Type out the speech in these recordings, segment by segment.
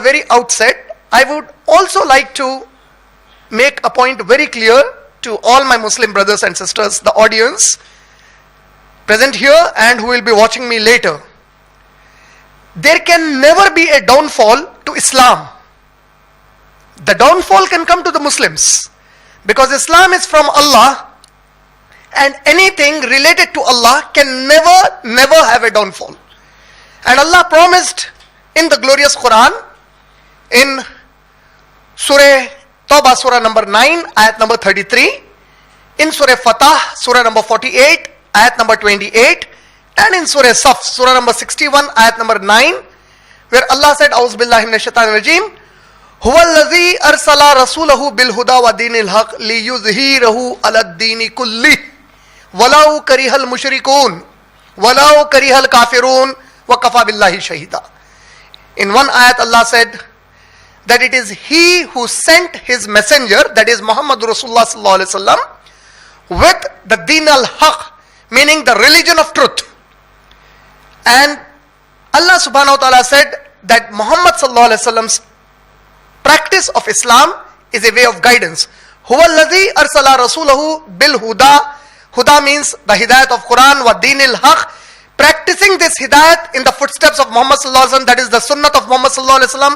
very outset, I would also like to make a point very clear to all my Muslim brothers and sisters, the audience present here and who will be watching me later. There can never be a downfall to Islam. The downfall can come to the Muslims, because Islam is from Allah, and anything related to Allah can never have a downfall. And Allah promised in the glorious Quran, in Surah Tawbah, Surah number 9, ayat number 33, in Surah Fatah, Surah number 48, ayat number 28, and in Surah Saf, Surah number 61, ayat number 9, where Allah said, A'udhu billahi minash shaitanir rajim, Huwa allazi arsala rasulahu bil huda wa dinil haq li yuzhirahu ala dini kulli walau karihal mushrikun walau karihal kafirun wa kafa billahi shahida. In one ayat Allah said that it is He who sent His messenger, that is Muhammad Rasulullah sallallahu alaihi wasallam, with the din al-haq, meaning the religion of truth. And Allah subhanahu wa ta'ala said that Muhammad sallallahu alaihi wasallam's practice of Islam is a way of guidance. Huwa alladhi arsala rasulahu bil huda. Huda means the hidayat of Quran wa dinil haq. Practicing this hidayat in the footsteps of Muhammad sallallahu alaihi wasallam, that is the sunnah of Muhammad sallallahu alaihi wasallam.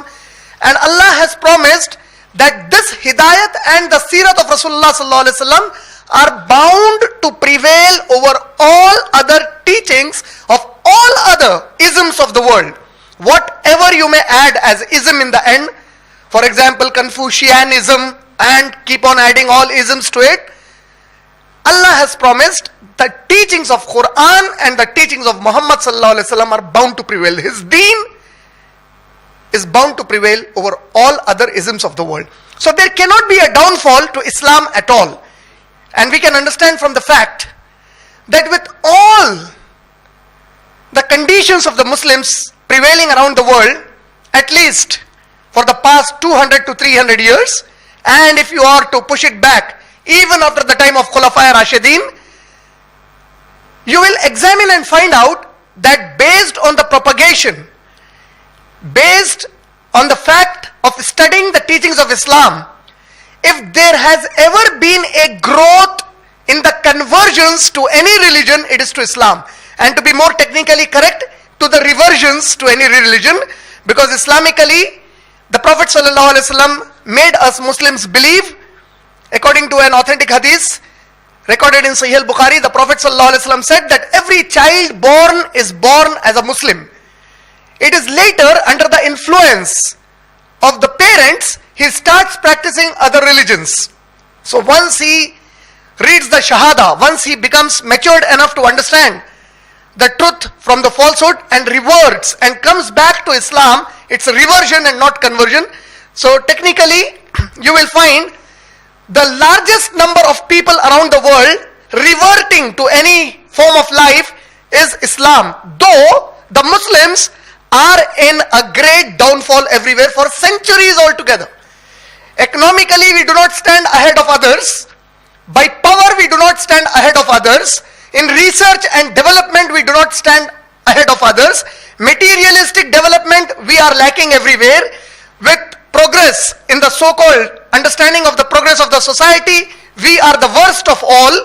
And Allah has promised that this hidayat and the sirat of Rasulullah sallallahu alaihi wasallam are bound to prevail over all other teachings of all other isms of the world. Whatever you may add as ism in the end, for example, Confucianism, and keep on adding all isms to it, Allah has promised the teachings of Quran and the teachings of Muhammad sallallahu alaihi wasallam are bound to prevail. His deen is bound to prevail over all other isms of the world. So there cannot be a downfall to Islam at all. And we can understand from the fact that with all the conditions of the Muslims prevailing around the world, at least for the past 200 to 300 years, and if you are to push it back, even after the time of Khulafa Rashidin, you will examine and find out that based on the propagation, based on the fact of studying the teachings of Islam, if there has ever been a growth in the conversions to any religion, it is to Islam. And to be more technically correct, to the reversions to any religion, because Islamically, the Prophet ﷺ made us Muslims believe, according to an authentic hadith recorded in Sahih al-Bukhari, the Prophet ﷺ said that every child born is born as a Muslim. It is later, under the influence of the parents, he starts practicing other religions. So once he reads the Shahada, once he becomes matured enough to understand the truth from the falsehood and reverts and comes back to Islam, it's a reversion and not conversion. So technically, you will find the largest number of people around the world reverting to any form of life is Islam. Though the Muslims are in a great downfall everywhere for centuries altogether. Economically, we do not stand ahead of others. By power, we do not stand ahead of others. In research and development, we do not stand ahead of others. Materialistic development, we are lacking everywhere. With progress in the so-called understanding of the progress of the society, we are the worst of all.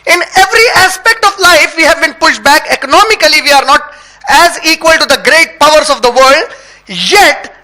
In every aspect of life, we have been pushed back. Economically, we are not as equal to the great powers of the world. Yet,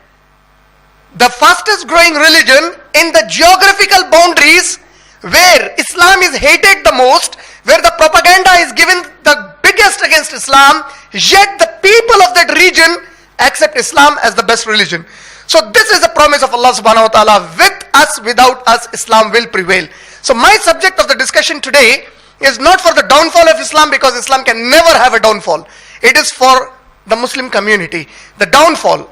the fastest growing religion in the geographical boundaries where Islam is hated the most, where the propaganda is given the biggest against Islam, yet the people of that region accept Islam as the best religion. So this is a promise of Allah subhanahu wa ta'ala. With us, without us, Islam will prevail. So my subject of the discussion today is not for the downfall of Islam, because Islam can never have a downfall. It is for the Muslim community. The downfall.